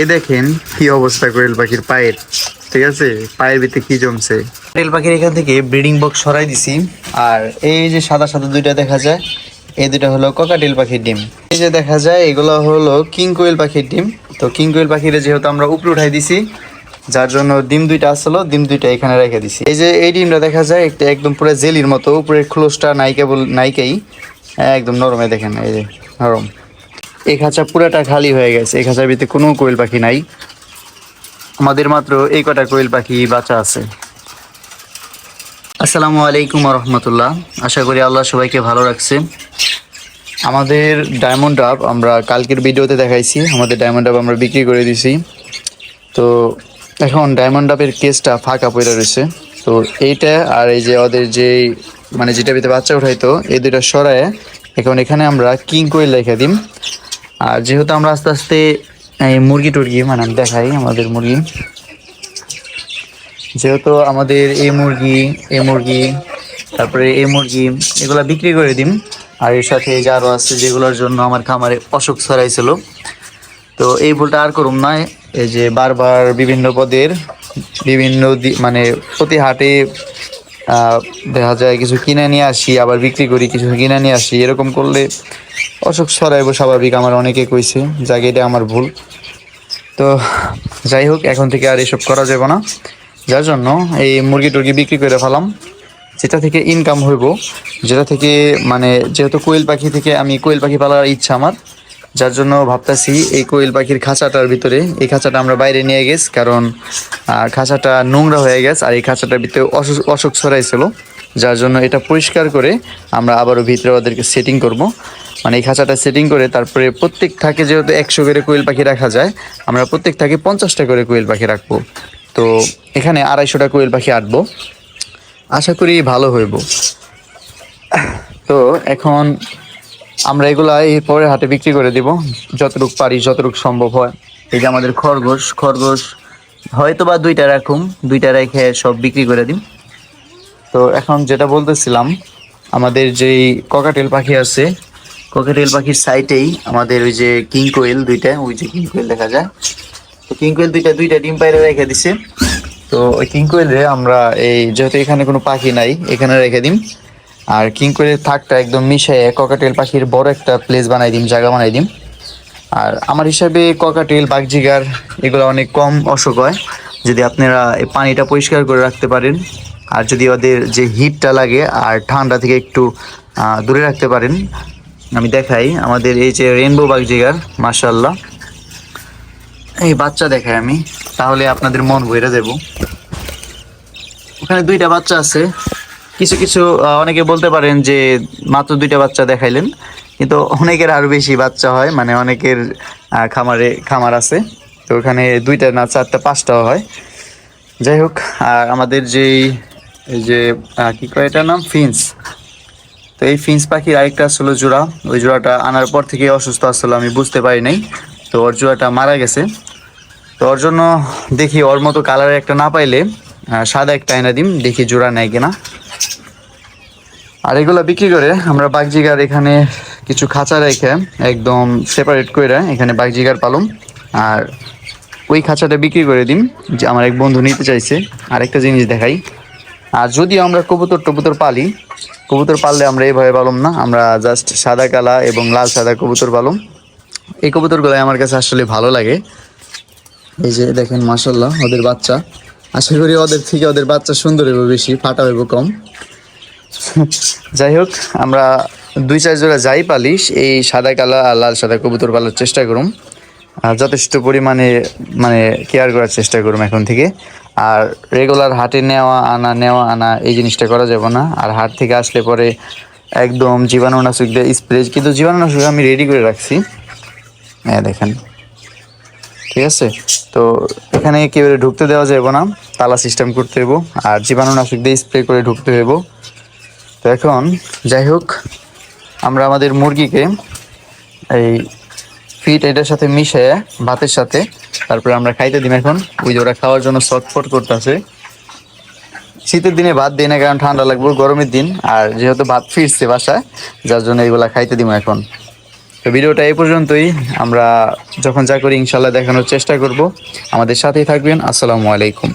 এই দেখেন কি অবস্থা কোয়েল পাখির পায়ের। ঠিক আছে, পায়ের ভিতরে কি জমছে। কোয়েল পাখির এখান থেকে ব্রিডিং বক্স সরাই দিছি। আর এই যে সাদা সাদা দুইটা দেখা যায়, এই দুইটা হলো ককাটেল পাখির ডিম। এই যে দেখা যায় এগুলো হলো কিং কোয়েল পাখির ডিম। তো কিং কোয়েল পাখিরে যেহেতু আমরা উপরে উঠাই দিছি, যার জন্য ডিম দুইটা আসলো, ডিম দুইটা এখানে রেখে দিছি। এই যে এই ডিমটা দেখা যায় একটা একদম পুরো জেলির মতো, উপরে ক্লোজটা নাই, কেবল নাইকেই একদম নরমে দেখেন, এই যে নরম। এই খাঁচা পুরাটা খালি হয়ে গেছে, এই খাঁচার ভিতরে কোনো কোয়েল পাখি নাই। আমাদের মাত্র এই কটা কোয়েল পাখি বাচ্চা আছে। আসসালামু আলাইকুম রহমতুল্লাহ। আশা করি আল্লাহ সবাইকে ভালো রাখছে। আমাদের ডায়মন্ড ডাব আমরা কালকের ভিডিওতে দেখাইছি, আমাদের ডায়মন্ড ডাব আমরা বিক্রি করে দিছি। তো এখন ডায়মন্ড ডাবের কেসটা ফাঁকা পড়ে রয়েছে। তো এইটা আর এই যে ওদের যে মানে যেটা ভিতরে বাচ্চা উঠাইতো, এই দুইটা সরায় এখন এখানে আমরা কিং কোয়েল রেখে দিম। আর যেহেতু আমরা আস্তে আস্তে এই মুরগি টুরগি মানে আমি দেখাই আমাদের মুরগি, যেহেতু আমাদের এই মুরগি তারপরে এই মুরগি এগুলা বিক্রি করে দিম। আর এর সাথে যে আরও আছে যেগুলোর জন্য আমার খামারে অসুখ ছড়াইছিল, তো এই ভুলটা আর করুম না। এই যে বারবার বিভিন্ন পদের বিভিন্ন মানে প্রতি হাটে দেখা যায় কিছু কিনে নিয়ে আসি আবার বিক্রি করি, কিছু কিনে নিয়ে আসি, এরকম করলে অসুখ ছড়াইব স্বাভাবিক। আমার অনেকে কইছে, যাকে এটা আমার ভুল। তো যাই হোক, এখন থেকে আর এসব করা যাবে না, যার জন্য এই মুরগি টুরগি বিক্রি করে ফেলাম। যেটা থেকে ইনকাম হইব, যেটা থেকে মানে যেহেতু কোয়েল পাখি থেকে আমি কোয়েল পাখি পালার ইচ্ছা আমার, যার জন্য ভাবতেছি এই কোয়েল পাখির খাঁচাটার ভিতরে, এই খাঁচাটা আমরা বাইরে নিয়ে গেছি, কারণ খাঁচাটা নোংরা হয়ে গেছে আর এই খাঁচাটার ভিতরে অসুখ ছড়াইছিল। যার জন্য এটা পরিষ্কার করে আমরা আবারও ভিতরে ওদেরকে সেটিং করব। মানে এই খাঁচাটা সেটিং করে তারপরে প্রত্যেক থাকে যেহেতু 100 করে কোয়েল পাখি রাখা যায়, আমরা প্রত্যেক থাকে 50টা করে কোয়েল পাখি রাখবো। তো এখানে 250টা কোয়েল পাখি আটবো, আশা করি ভালো হইব। তো এখন আমরা এগুলা এই পরের হাটে বিক্রি করে দিব, যতটুকু পারি যতটুকু সম্ভব হয়। এই যে আমাদের খরগোশ হয়তো বা দুইটা রাখুম, দুইটা রেখে সব বিক্রি করে দিম। তো এখন যেটা বলতেছিলাম, আমাদের যেই ককাটেল পাখি আছে, ককাটেল পাখির সাইটেই আমাদের ওই যে কিং কোয়েল দুইটা, ওই যে কিং কোয়েল দেখা যায়, তো কিং কোয়েল দুইটা ডিম পাইরে রেখে দিছে। তো ওই কিং কোয়েলে আমরা এই যেহেতু এখানে কোনো পাখি নাই এখানে রেখে দিম। আর কিং কোয়েলের থাকটা একদম মিশিয়ে ককাটেল পাখির বড় একটা প্লেস বানাই দিম, জায়গা বানাই দিম। আর আমার হিসাবে ককাটেল বাগজিগার এগুলো অনেক কম অসুখ হয় যদি আপনারা এই পানিটা পরিষ্কার করে রাখতে পারেন, আর যদি ওদের যে হিটটা লাগে আর ঠান্ডা থেকে একটু দূরে রাখতে পারেন। আমি দেখাই আমাদের এই যে রেইনবো বাগজিগার, মাশাআল্লাহ এই বাচ্চা দেখাই আমি, তাহলে আপনাদের মন ভরে দেব। ওখানে দুইটা বাচ্চা আছে। কিছু কিছু অনেকে বলতে পারেন যে মাত্র দুইটা বাচ্চা দেখাইলেন, কিন্তু অনেকের আরো বেশি বাচ্চা হয়, মানে অনেকের খামার আছে, তো ওখানে দুইটা না চারটা পাঁচটাও হয়। যাই হোক, আর আমাদের যেই এই যে কি কয় এটার নাম ফিন্স, তো এই ফিন্স পাখির আরেকটা আসলে জোড়া, ওই জোড়াটা আনার পর থেকে অসুস্থ আসলে আমি বুঝতে পারি নাই, তো ওর জোড়াটা মারা গেছে। তো ওর জন্য দেখি ওর মতো কালারের একটা না পাইলে সাদা একটা এনে দিম, দেখি জোড়া নেয় কিনা। আর এগুলো বিক্রি করে আমরা বাগজিগার এখানে কিছু খাঁচা রেখে একদম সেপারেট করে এখানে বাগজিগার পালুম। আর ওই খাঁচাটা বিক্রি করে দিম, যে আমার এক বন্ধু নিতে চাইছে। আরেকটা জিনিস দেখাই, আর যদিও আমরা কবুতর পালি, কবুতর পাললে আমরা এইভাবে পালুম না, আমরা জাস্ট সাদা কালা এবং লাল সাদা কবুতর পালুম। এই কবুতরগুলো আমার কাছে আসলে ভালো লাগে। এই যে দেখেন মাশাআল্লাহ ওদের বাচ্চা, আশা করি ওদের থেকে ওদের বাচ্চা সুন্দর হইব বেশি, ফাটা হইব কম। যাই হোক, আমরা 2-4 জোড়া যাই পালিশ এই সাদা কালা আর লাল সাদা কবুতর পালার চেষ্টা করুম, আর যথেষ্ট পরিমাণে মানে কেয়ার করার চেষ্টা করুম এখন থেকে। আর রেগুলার হাটে নেওয়া আনা এই জিনিসটা করা যাবে না। আর হাট থেকে আসলে পরে একদম জীবাণুনাশক দিয়ে স্প্রে, কিন্তু জীবাণুনাশক আমি রেডি করে রাখছি, হ্যাঁ দেখেন, ঠিক আছে। তো এখানে কেউ ঢুকতে দেওয়া যাবে না, তালা সিস্টেম করতে হইব, আর জীবাণুনাশক দিয়ে স্প্রে করে ঢুকতে হইব। তো এখন যাই হোক, আমরা আমাদের মুরগিকে এই ফিট এটার সাথে মিশিয়ে ভাতের সাথে তারপরে আমরা খাইতে দিই। এখন ওই যে ওরা খাওয়ার জন্য ছটফট করতেছে। শীতের দিনে ভাত দিই না, কারণ ঠান্ডা লাগবে, গরমের দিন আর যেহেতু ভাত ফিরছে বাসায়, যার জন্য এইগুলা খাইতে দিব এখন। তো ভিডিওটা এই পর্যন্তই। আমরা যখন যা করি ইনশাল্লাহ দেখানোর চেষ্টা করব। আমাদের সাথেই থাকবেন। আসসালামু আলাইকুম।